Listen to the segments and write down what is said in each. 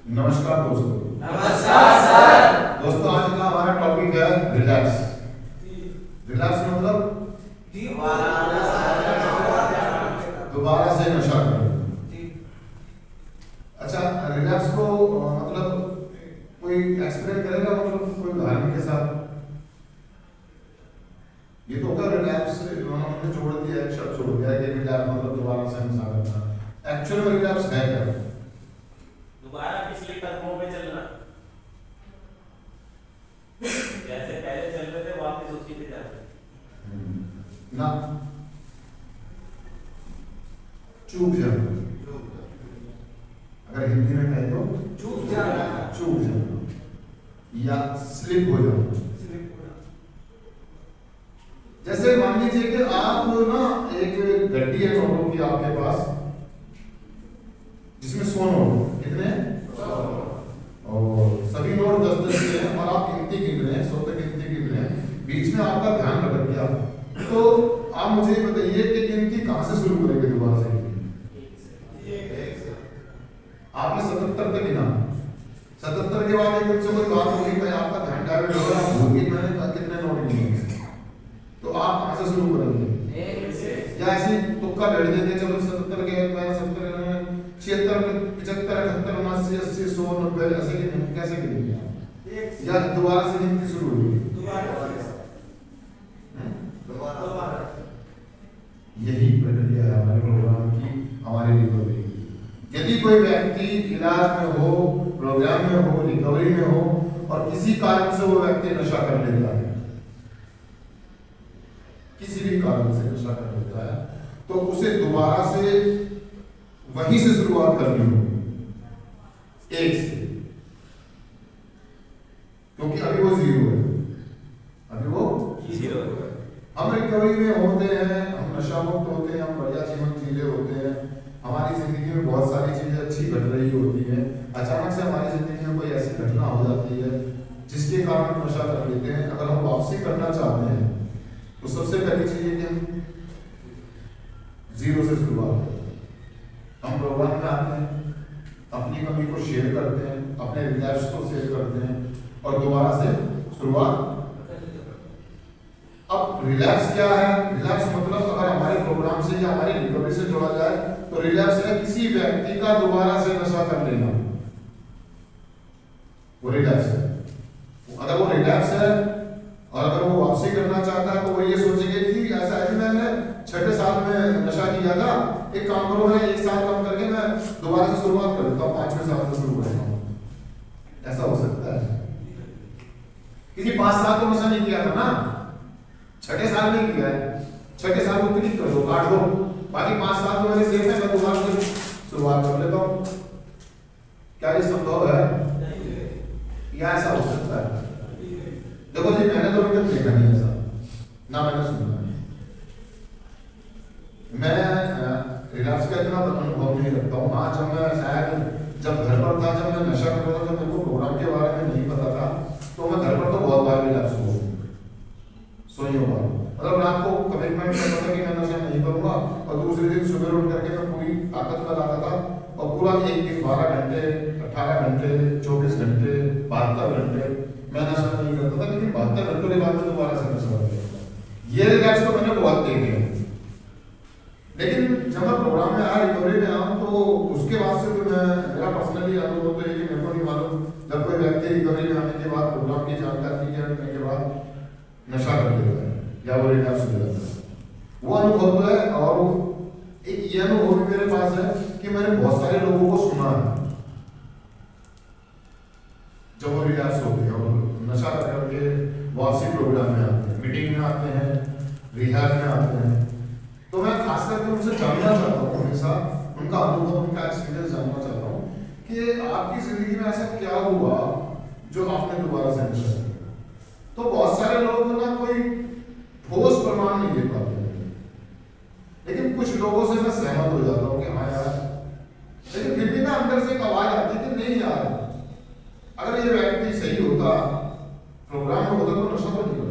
नमस्कार दोस्तों। नमस्कार सर। दोस्तों आज का हमारा टॉपिक है रिलैक्स। रिलैक्स मतलब दोबारा से नशा करना। अच्छा, रिलैक्स को मतलब कोई एक्सप्लेन करेगा, मतलब कोई उदाहरण के साथ? ये तो होगा रिलैक्स हमने जोड़ दिया, एक शब्द जोड़ दिया कि रिलैक्स मतलब दोबारा से नशा करना। एक्चुअल में रिलैक्स है क्या? दोबारा पिछले कदमों में चलना, जैसे पहले चल रहे थे वापस उसी पे जाना ना, चूक जाना। अगर हिंदी में कहें तो चूक जाना या स्लिप हो जाना। जैसे मान लीजिए कि आप ना एक गड्डी है नोटों की आपके पास, जिसमें 100 नोट, कितने? और सभी नोट 10-10 के हैं और आप गिनती गिन रहे हैं, 100 तक गिनती गिन रहे हैं। बीच में आपका ध्यान भटक गया, तो आप मुझे बताइए कि गिनती कहां से शुरू करेंगे दोबारा से? आपने 77 तक गिना, 77 के बाद एकदम से कोई बात होगी तो आपका ध्यान डाइवर्ट हो रहा है, भूल गए मैंने कितने नोट गिने, तो आप कहां से शुरू करेंगे? या ऐसी तुक्का बैठ देंगे, चलो 77 के बाद 70, 76, 75, 78, 79, 80, 100, 90 ऐसे गिनेंगे? कैसे गिनेंगे आप? या दोबारा से गिनती शुरू होगी? यही प्रक्रिया है हमारे प्रोग्राम की, हमारे रिकवरी की। यदि कोई व्यक्ति इलाज में हो, प्रोग्राम में हो, रिकवरी में हो और किसी कारण से वो व्यक्ति नशा कर लेता है, किसी भी कारण से नशा कर लेता है, तो उसे दोबारा से वहीं से शुरुआत करनी होगी, एक से, क्योंकि अभी वो 0 है, अभी वो 0 है। हम रिकवरी में होते हैं, हम नशा मुक्त होते हैं, हम बढ़िया जीवन जी रहे होते हैं, हमारी जिंदगी में बहुत सारी चीजें अच्छी घट रही होती हैं, अचानक से हमारी जिंदगी में कोई ऐसी घटना हो जाती है जिसके कारण हम नशा कर लेते हैं। अगर हम वापसी करना चाहते हैं तो सबसे पहली चीज है कि हम 0 से शुरुआत करते हैं। हम प्रोग्राम में आते हैं, अपनी कमी को शेयर करते हैं, अपने रिलैप्स को शेयर करते हैं और दोबारा से शुरुआत। अब रिलैप्स क्या है? रिलैप्स मतलब अगर हमारे प्रोग्राम से या हमारे रिकवरी से जोड़ा जाए तो रिलैप्स है किसी व्यक्ति का दोबारा से नशा कर लेना, वो रिलैप्स है। अगर वो रिलैप्स है और अगर वो वापसी करना चाहता है तो वो ये सोचेंगे कि ऐसा है कि मैंने 6ठे साल में नशा किया था, एक काम करो मैं 1 साल कम करके मैं दोबारा से शुरुआत कर देता हूँ, 5वें साल से शुरू करता हूँ। ऐसा हो सकता है? किसी 5 साल को नशा नहीं किया था ना, 6ठे साल में किया है, 6ठे साल को क्लिक कर दो, काट दो, बाकी 5 साल तो मेरे सेफ है, मैं दोबारा से शुरुआत कर लेता हूँ। क्या ये संभव है? या ऐसा हो सकता है? देखो जी, मैंने तो अभी तक देखा नहीं ऐसा, ना मैंने सुना है। मैं रिलैप्स का इतना अनुभव नहीं रखता हूँ। हाँ, जब मैं शायद जब घर पर था, जब मैं नशा कर रहा था, जब मेरे को प्रोग्राम के बारे में नहीं पता था, तो मैं घर पर तो बहुत बार रिलैप्स हुआ, सोइयों बार। मतलब रात को कमिटमेंट करता था कि मैं नशा नहीं करूंगा और दूसरे दिन सुबह उठ करके मैं पूरी ताकत लगाता था और पूरा एक दिन 12 घंटे, 18 घंटे, 24 घंटे, 72 घंटे मैं नशा नहीं करता था, लेकिन 72 घंटों के बाद में दोबारा से नशा कर लेता था। ये रिलैप्स तो मैंने बहुत देखे हैं, लेकिन जब मैं प्रोग्राम में आया, रिकवरी में आया, तो उसके बाद से तो मेरा पर्सनली अनुभव तो है कि मेरे को नहीं मालूम जब कोई व्यक्ति रिकवरी में आने के बाद, प्रोग्राम की जानकारी करने के बाद नशा कर लेता है या वो रिलैप्स हो जाता है, वो अनुभव है। और एक ये अनुभव भी मेरे पास है कि मैंने बहुत सारे लोगों को सुना है जब वो रिलैप्स होते हैं और नशा करके वापसी प्रोग्राम में आते हैं, मीटिंग में आते हैं, रिहैब में आते हैं। तो मैं खास करके उनसे जानना चाहता हूँ, हमेशा उनका अनुभव, उनका एक्सपीरियंस जानना चाहता हूँ कि आपकी जिंदगी में ऐसा क्या हुआ जो आपने दोबारा से नशा किया। तो बहुत सारे लोग ना कोई ठोस प्रमाण नहीं दे पाते, लेकिन कुछ लोगों से मैं सहमत हो जाता हूँ कि हाँ यार, लेकिन फिर भी ना अंदर से एक आवाज आती है कि नहीं यार, अगर ये व्यक्ति सही होता, प्रोग्राम में होता, तो नशा तो नहीं करता।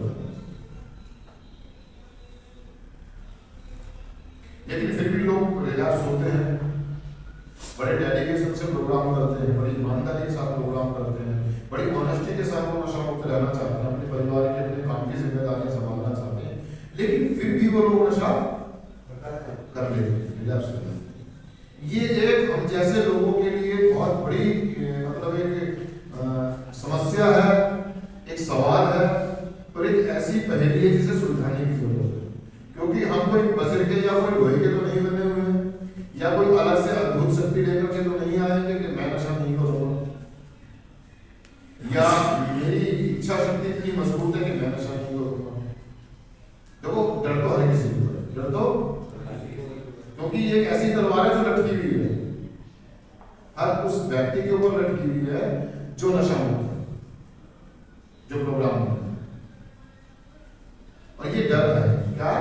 लेकिन फिर भी लोग रिलैप्स होते हैं, बड़े डेडिकेशन से प्रोग्राम करते हैं, बड़ी ईमानदारी के साथ प्रोग्राम करते हैं, बड़ी ऑनेस्टी के साथ वो नशा मुक्त रहना चाहते हैं, अपने परिवार की अपने काम की जिम्मेदारियां संभालना चाहते हैं, लेकिन फिर भी वो लोग नशा कर लेते हैं, रिलैप्स कर लेते हैं। ये एक हम जैसे लोगों के लिए बहुत बड़ी मतलब एक समस्या है, एक सवाल है और एक ऐसी पहेली है जिसे सुलझाने की जरूरत है, क्योंकि हम कोई वज्र के या कोई लोहे के तो नहीं बने हुए हैं, या कोई अलग से अद्भुत शक्ति लेकर के तो नहीं आएंगे कि मैं नशा नहीं करूंगा, या मेरी इच्छा शक्ति इतनी मजबूत है कि मैं नशा नहीं करूंगा। देखो डर तो हर किसी को है, डर तो क्योंकि ये एक ऐसी तलवार है जो लटकी हुई है, हर उस व्यक्ति के ऊपर लटकी हुई है जो नशा मुक्त है, जो प्रोग्राम है, और ये डर है क्या,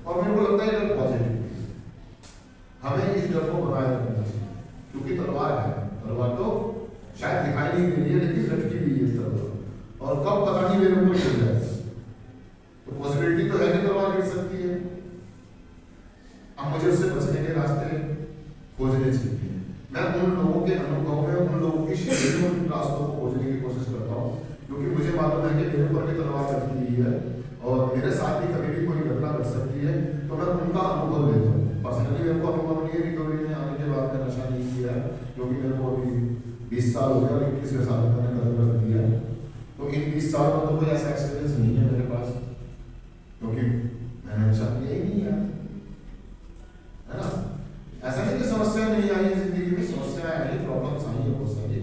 और मेरे को लगता है डर पॉजिटिव, हमें इस डर को बनाए रखना चाहिए, क्योंकि तलवार है, तलवार तो शायद दिखाई नहीं दे रही है लेकिन लटकी हुई है तलवार, और कब पता नहीं मेरे ऊपर गिर जाए, तो पॉसिबिलिटी तो है कि तलवार गिर सकती है। अब मुझे उससे बचने के रास्ते खोजने चाहिए, मैं उन लोगों के अनुभव में, उन लोगों की शैली में उन रास्तों को खोजने की कोशिश करता हूँ, क्योंकि मुझे मालूम है कि मेरे ऊपर भी तलवार लटकी हुई है और मेरे साथ भी कभी भी कोई घटना घट सकती है, तो मैं उनका अनुभव लेता हूँ। पर्सनली मेरे को अनुभव नहीं है, रिकवरी में आने के बाद मैं नशा नहीं किया है, क्योंकि मेरे को अभी 20 साल हो गया और 21वें साल में मैंने कदम रख दिया है, तो इन 20 साल में तो कोई ऐसा एक्सपीरियंस नहीं है मेरे पास, क्योंकि मैंने नशा किया ही नहीं है ना। ऐसा नहीं कि समस्या नहीं आई है जिंदगी में, समस्याएं आई, प्रॉब्लम्स आई है बहुत सारी,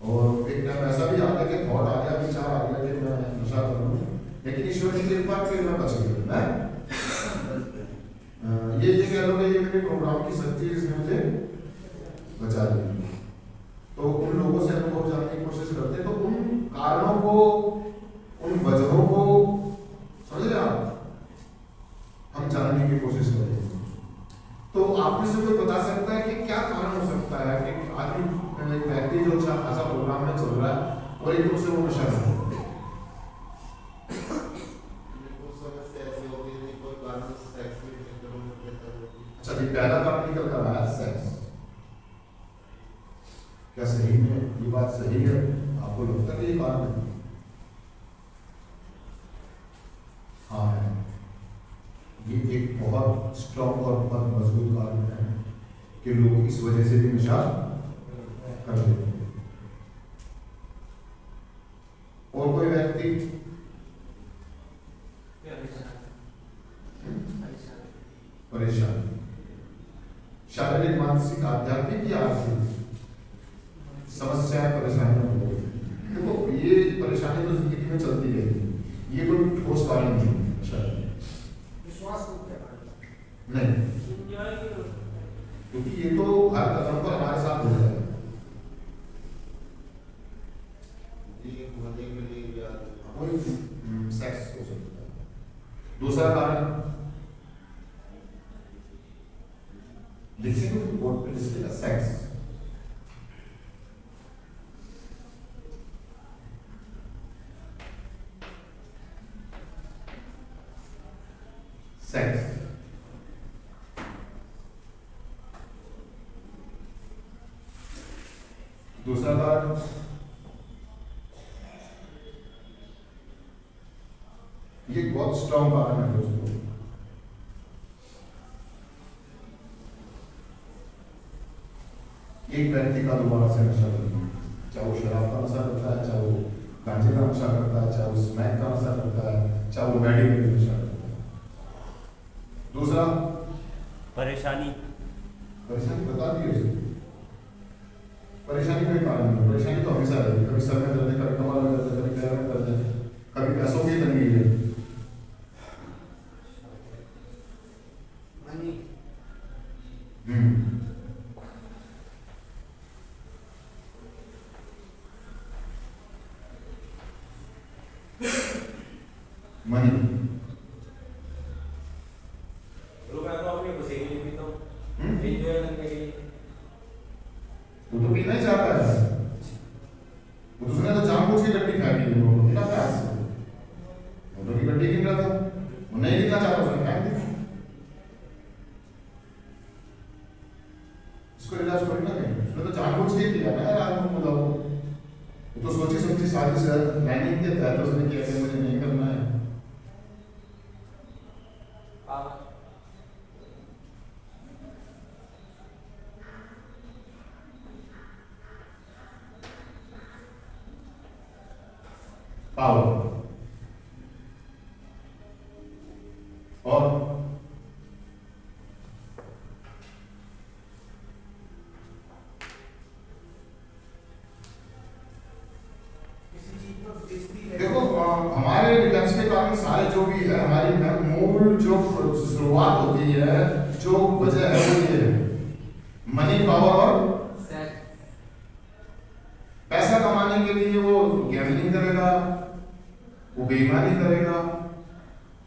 और एक टाइम ऐसा भी आता है कि थॉट आ गया, विचार आ गया कि मैं नशा करूँ, लेकिन ईश्वर की कृपा फिर मैं बच गया। मैं ये कह लो कि ये मेरे प्रोग्राम की शक्ति इसने मुझे बचा दी। तो उन लोगों से अनुभव जानने की कोशिश करते, तो उन कारणों को, उन वजहों को समझ रहे आप, हम जानने की कोशिश करें। तो आप में से कोई बता सकता है कि क्या कारण हो सकता है कि आदमी, एक व्यक्ति जो अच्छा खासा प्रोग्राम में चल रहा है और एकदम से वो नशा कर, अच्छा जी, पहला कारण निकल कर आया सेक्स। क्या सही में ये बात सही है? आपको लगता है कि ये कारण है? हाँ है, ये एक बहुत स्ट्रॉन्ग और बहुत मजबूत कारण है कि लोग इस वजह से भी नशा कर लेते हैं। और कोई व्यक्ति परेशान, शारीरिक, मानसिक, आध्यात्मिक या आर्थिक समस्याएं, परेशानियां हो गई, देखो ये परेशानी तो जिंदगी में चलती रहेगी, ये कोई ठोस कारण नहीं शायद नहीं, क्योंकि ये तो हर कदम पर हमारे साथ हो जाएगा। कोई सेक्स हो सकता है। दूसरा कारण लिखेंगे बोर्ड पे, लिखेगा सेक्स, सेक्स। दूसरा कारण ये बहुत स्ट्रॉन्ग कारण है दोस्तों, एक व्यक्ति का दोबारा से नशा करना, चाहे वो शराब का नशा करता है, चाहे वो गांजे का नशा करता है, चाहे वो स्मैक का नशा करता है, चाहे वो मेडिकल का नशा करता है। दूसरा परेशानी, परेशानी बता दी, परेशानी कोई कारण नहीं, परेशानी तो हमेशा रहेगी, कभी सर में दर्द है, कभी कमर में दर्द है, कभी पैर में दर्द है, कभी पैसों की तंगी है, मनी, वो तो पीना ही चाहता है, वो दूसरे तो जानबूझ के गड्डी फेंकी है, वो बिना प्यास से वो की गड्डी गिन रहा था, वो नहीं गिनना चाहता, उसने फेंक दी। इसको रिलैप्स थोड़ी ना कहेंगे, उसने तो जानबूझ के किया ना यार आदमी को बोला वो तो सोची समझी शादी से प्लानिंग के तहत उसने किया कि मुझे नहीं करना है। पावर और देखो हमारे रिलैप्स के कारण सारे जो भी है हमारी मूल जो शुरुआत होती है, जो वजह है वो ये है मनी, पावर और पैसा कमाने के लिए वो गैम्बलिंग करेगा, वो बेईमानी करेगा,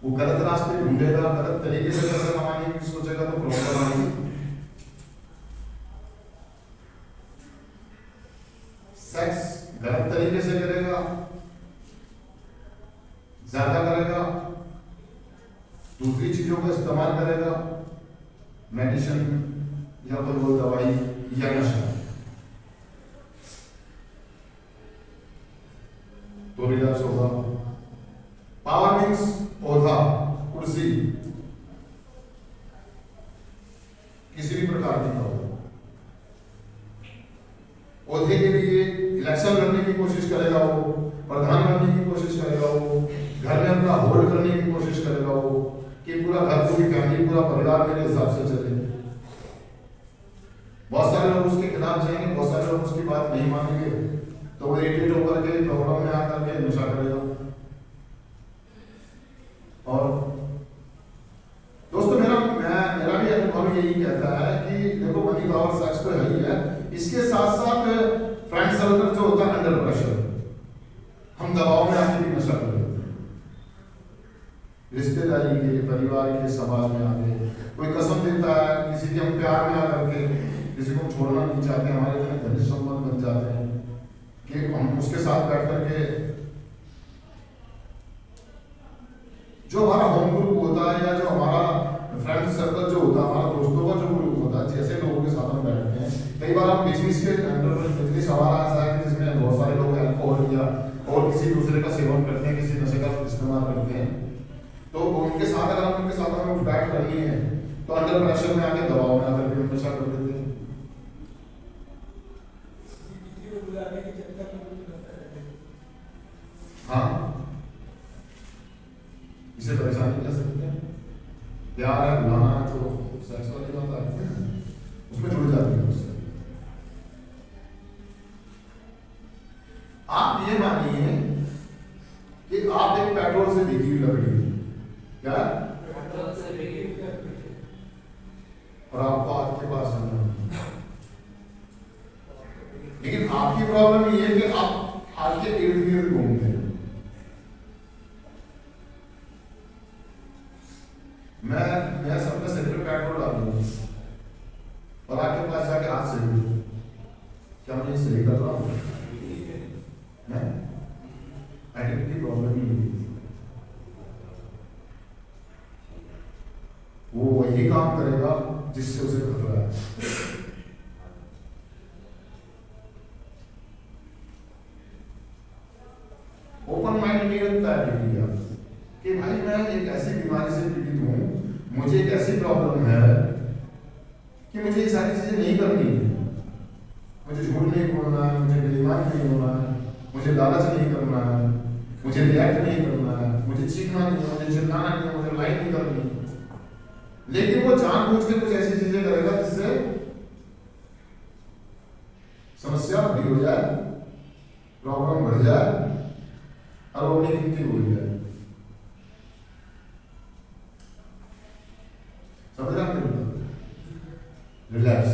वो गलत रास्ते ढूंढेगा, गलत तरीके से पैसा कमाने की सोचेगा तो प्रॉब्लम आएगी। सेक्स गलत तरीके से करेगा, ज्यादा करेगा, दूसरी चीजों का इस्तेमाल करेगा, मेडिसिन या कोई वो दवाई या नशा, तो रिलैप्स होगा। पावर मीन्स ओहदा, कुर्सी, किसी भी प्रकार की पावर। ओहदे के लिए इलेक्शन लड़ने की कोशिश करेगा वो, प्रधान बनने की कोशिश करेगा वो, घर में अपना होल्ड करने की कोशिश करेगा वो कि पूरा घर, पूरी फैमिली, पूरा परिवार मेरे हिसाब से चले। बहुत सारे लोग उसके खिलाफ जाएंगे, बहुत सारे लोग उसकी बात नहीं मानेंगे, तो वो इरिटेट होकर के प्रॉब्लम में आकर के नशा करेगा। और दोस्तों मेरा भी अनुभव यही कहता है कि देखो मनी, पावर, सेक्स तो है ही है, इसके साथ साथ फ्रेंड सर्कल जो होता है अंडर प्रेशर, हम दबाव में आके भी नशा कर लेते हैं, रिश्तेदारी के, परिवार के, समाज में आके कोई कसम देता है, किसी के हम प्यार में आकर के किसी को छोड़ना नहीं चाहते, हमारे इतने घनिष्ठ संबंध बन जाते हैं कि हम उसके साथ बैठ करके जो हमारा होम ग्रुप होता है या जो हमारा फ्रेंड सर्कल जो होता है, हमारा दोस्तों का जो ग्रुप होता है, जैसे लोगों के साथ हम बैठते हैं, कई बार हम बिजनेस के अंदर बिजनेस हमारा ऐसा है कि जिसमें बहुत सारे लोग अल्कोहल या और किसी दूसरे का सेवन करते हैं, किसी नशे का इस्तेमाल करते हैं, तो उनके साथ अगर हम उनके साथ हमें बैठ करनी है तो अंडर प्रेशर में आके दबाव में आकर के नशा कर देते हैं। हाँ, इसे परेशानी कर सकते हैं, प्यार है, बुलाना है, तो सेक्स वाली बात आती है, उसमें जुड़ जाती है उससे। आप ये मानिए कि आप एक पेट्रोल से भीगी हुई लकड़ी, क्या पेट्रोल से भीगी हुई लकड़ी, और आपको आग के पास जाना, लेकिन आपकी प्रॉब्लम ये है कि आप आग के इर्द गिर्द घूमते हैं। मैं सबके सिर पे पेट्रोल डालूंगा और आग के पास जाके हाथ से लूँ, क्या मैं सही कर रहा हूँ? आइडेंटिटी प्रॉब्लम ही है, वो वही काम करेगा जिससे उसे खतरा है। ओपन माइंड नहीं रखता है इंडिया कि भाई मैं एक ऐसी बीमारी से पीड़ित हूं, मुझे एक ऐसी प्रॉब्लम है कि मुझे ये सारी चीजें नहीं करनी है, मुझे झूठ नहीं बोलना है, मुझे बेईमान नहीं होना है, मुझे लालच नहीं करना है, मुझे रिएक्ट नहीं करना है, मुझे चीखना नहीं है, मुझे चिल्लाना नहीं है, मुझे लाइन नहीं करनी। लेकिन वो जानबूझ के कुछ ऐसी चीजें करेगा जिससे समस्या बड़ी हो जाए, प्रॉब्लम बढ़ जाए और वो अपनी गिनती भूल जाए। समझ रहे हैं? रिलैक्स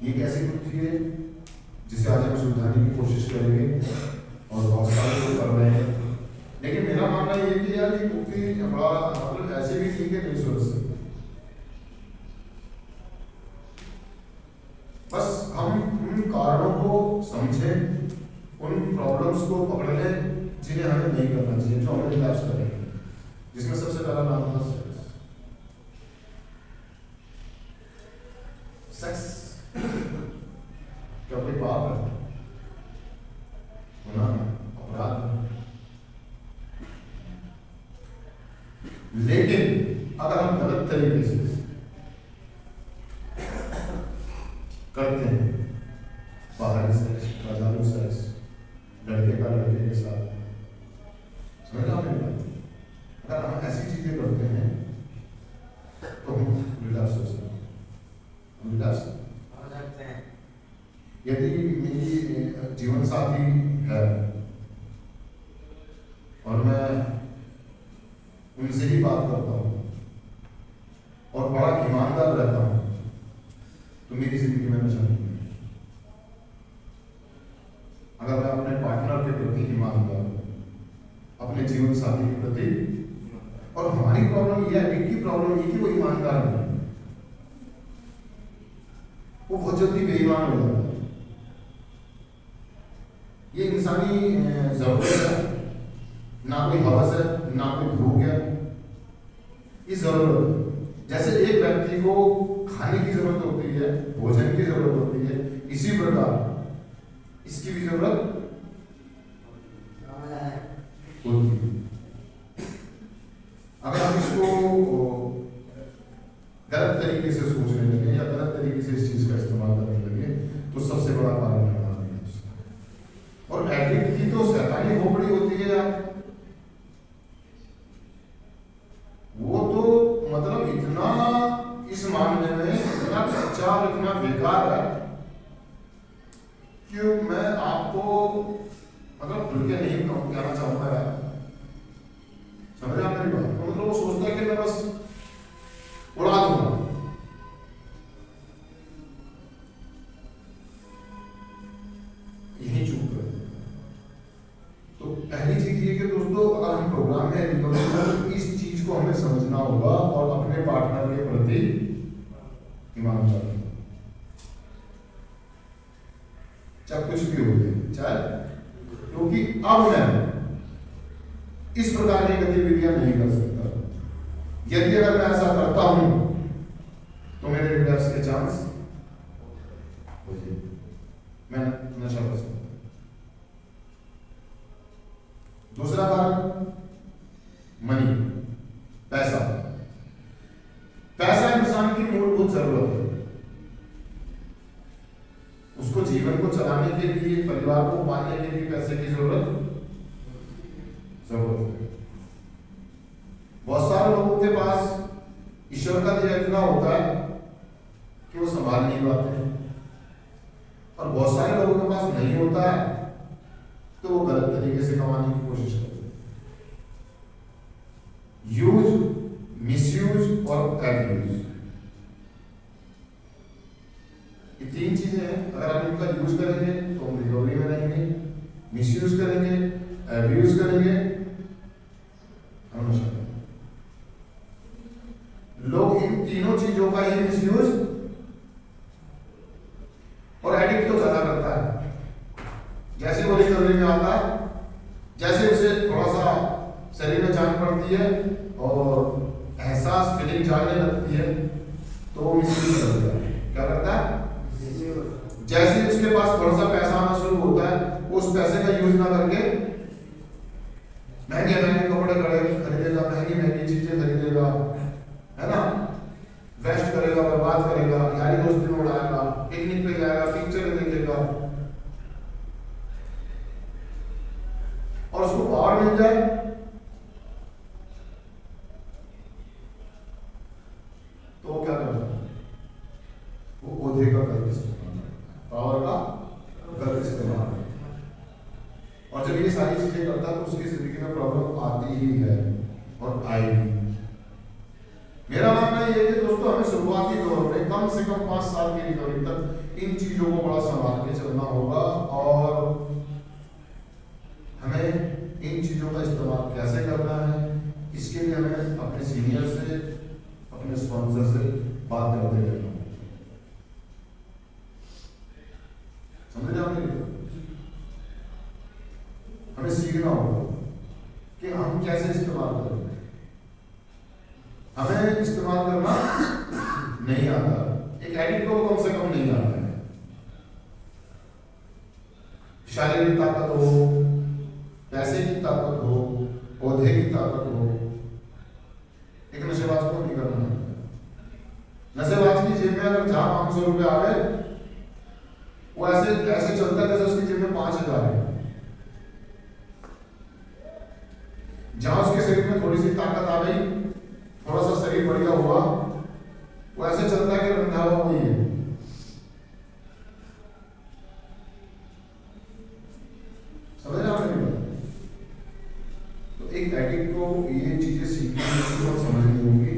ये कैसी कुर्ती है जिसे आज हम सुधारने की कोशिश करेंगे और बहुत सारे लोग कर रहे हैं, लेकिन मेरा मानना ये कि यार ये कुर्ती बड़ा मतलब ऐसे भी ठीक है, नहीं सोच सकते। बस हम उन कारणों को समझें, उन प्रॉब्लम्स को पकड़ लें जिन्हें हमें नहीं करना चाहिए, जो हमें रिलैप्स करेंगे, जिसमें सबसे पहला नाम था सेक्स। क्या कोई पाप है? गुनाह है, अपराध है। लेकिन अगर हम गलत तरीके से करते हैं, बाहरी सेक्स, बाजारू सेक्स, लड़के का लड़के के साथ, समझ रहे हैं? अगर हम ऐसी चीजें करते हैं तो हम रिलैप्स हो सकते हैं, हम रिलैप्स हो सकते हैं। यदि मेरी जीवन साथी है और मैं उनसे ही बात करता हूँ और बड़ा ईमानदार रहता हूँ, तो मेरी जिंदगी में नशा नहीं है। अगर मैं अपने पार्टनर के प्रति ईमानदार हूँ, अपने जीवन साथी के प्रति, और हमारी प्रॉब्लम यह है, की प्रॉब्लम ये कि वो ईमानदार नहीं है, वो बहुत जल्दी बेईमान हो जाता है। ये इंसानी जरूरत है, ना कोई हवस है, ना कोई भूख है, ये जरूरत है। जैसे एक व्यक्ति को खाने की जरूरत होती है, भोजन की जरूरत होती है, इसी प्रकार इसकी भी जरूरत होती है। अगर हम इसको गलत तरीके से सोचने लगे या गलत तरीके से इस चीज का इस्तेमाल करने लगे, तो सबसे बड़ा कारण है हमारा। और एडिक्ट की तो शैतानी खोपड़ी होती है यार, वो तो मतलब इतना इस मामले में इतना कच्चा और इतना बेकार है कि मैं आपको मतलब खुल के नहीं कहना चाहूंगा यार, समझ रहे आप मेरी बात? तो मतलब वो सोचता है कि मैं बस उड़ा दूंगा। यही चूक है। तो पहली चीज ये कि दोस्तों, अगर हम प्रोग्राम में रिकवरी तो इस चीज को हमें समझना होगा और अपने पार्टनर के प्रति ईमानदार, चाहे कुछ भी हो जाए, चाहे, क्योंकि अब मैं इस प्रकार की गतिविधियां नहीं कर सकता। यदि अगर मैं ऐसा करता हूं तो मेरे रिलैप्स के चांस हो जाए, मैं नशा कर सकता। दूसरा कारण मनी, पैसा। पैसा इंसान की मूलभूत जरूरत है। उसको जीवन को चलाने के लिए, परिवार को पालने के लिए पैसे की जरूरत है। बहुत सारे लोगों के पास ईश्वर का दिया इतना होता है कि वो संभाल नहीं पाते हैं, और बहुत सारे लोगों के पास नहीं होता है तो वो गलत तरीके से कमाने की कोशिश करते हैं। यूज, मिसयूज और एब्यूज, ये तीन चीजें हैं। अगर हम इनका यूज करेंगे तो हम रिकवरी में रहेंगे, मिसयूज करेंगे, एब्यूज करेंगे, हम नशा करेंगे। लोग इन तीनों चीजों का ही मिसयूज और एडिक्ट तो ज्यादा करता है। जैसे वो रिकवरी में आता है, जैसे उसे थोड़ा सा शरीर में जान पड़ती है और एहसास, फीलिंग जाने लगती है, तो वो मिसयूज करता है। क्या करता है? जैसे ही उसके पास थोड़ा सा पैसा आना शुरू होता है, वो उस पैसे का यूज ना करके महंगे महंगे कपड़े खरीदेगा, महंगी महंगी चीजें खरीदेगा, है ना, वेस्ट करेगा, बर्बाद करेगा, यारी दोस्ती में उड़ाएगा, पिकनिक पे जाएगा, पिक्चर देखेगा, और उसको पावर मिल जाए तो वो क्या करता है? वो ओहदे का गलत इस्तेमाल, पावर का गलत इस्तेमाल। और जब ये सारी चीजें करता है तो उसकी जिंदगी में प्रॉब्लम आती ही है और आएगी। मेरा मानना ये है कि दोस्तों, हमें शुरुआती दौर में कम से कम 5 साल की रिकवरी तक इन चीजों को बड़ा संभाल के चलना होगा, और हमें इन चीजों का इस्तेमाल कैसे करना है, इसके लिए हमें अपने सीनियर से, अपने स्पॉन्सर से बात करते रहना होगा। समझ आपने? हमें सीखना होगा कि हम कैसे इस्तेमाल करेंगे। हमें इस्तेमाल करना नहीं आता, एक एडिक्ट को कम से कम नहीं आता है। शारीरिक ताकत हो, पैसे की ताकत हो, पौधे की ताकत हो, एक नशेबाज को नहीं करना। नशेबाज की जेब में अगर जहां 500 रुपए आ गए, वो ऐसे ऐसे चलता है जैसे उसकी जेब में 5000 है। जहां उसके शरीर में थोड़ी सी ताकत आ गई, थोड़ा सा शरीर बढ़िया हुआ, वो ऐसे चलता है कि रंधा हुआ वही है। समझ रहे आपने? तो एक एडिक्ट को ये चीजें सीखनी और समझनी होगी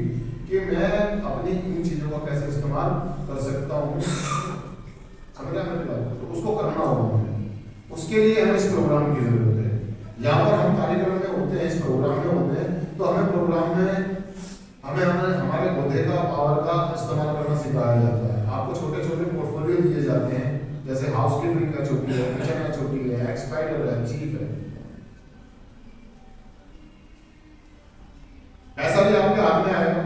कि मैं अपनी इन चीजों का कैसे इस्तेमाल कर सकता हूँ। समझ रहे हैं? तो उसको करना होगा। उसके लिए हमें इस प्रोग्राम की जरूरत है। यहाँ पर हम कार्यक्रम में होते हैं, इस प्रोग्राम में होते हैं, तो हमें प्रोग्राम में हमें हमारे पौधे का पावर का इस्तेमाल करना सिखाया जाता है। आपको छोटे छोटे पोर्टफोलियो दिए जाते हैं, जैसे हाउस कीपिंग का चौकी है, किचन का चौकी है, एक्सपाइडर है, चीफ है। पैसा भी आपके हाथ में आएगा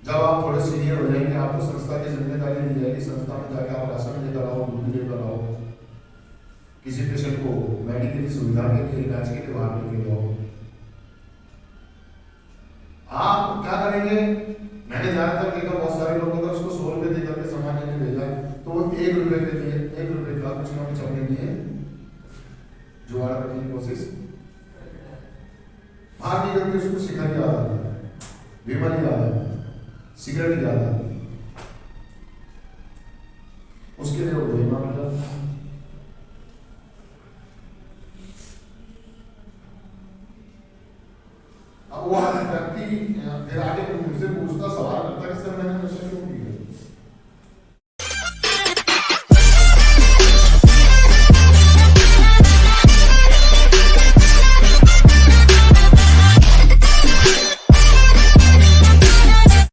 जब आप थोड़े सीनियर हो जाएंगे। आपको संस्था की जिम्मेदारी दी जाएगी, संस्था में जाके आप राशन लेकर आओ, दूध लेकर आओ, किसी पेशेंट को मेडिकल सुविधा के लिए, इलाज के लिए बाहर लेके जाओ। आप क्या करेंगे? मैंने ज्यादातर देखा बहुत सारे लोगों को उसको 100 रुपए देकर के सामान लेने भेजा, तो वो 1 रुपए के लिए 1 रुपए का कुछ ना कुछ अपने लिए जुगाड़ करने की कोशिश भाग नहीं करके उसको शिखर याद आता है, विमल याद आता है, सिगरेट याद आता है, उसके लिए वो बेईमान हो जाता है। अब वो व्यक्ति फिर आगे मुझसे पूछता, सवाल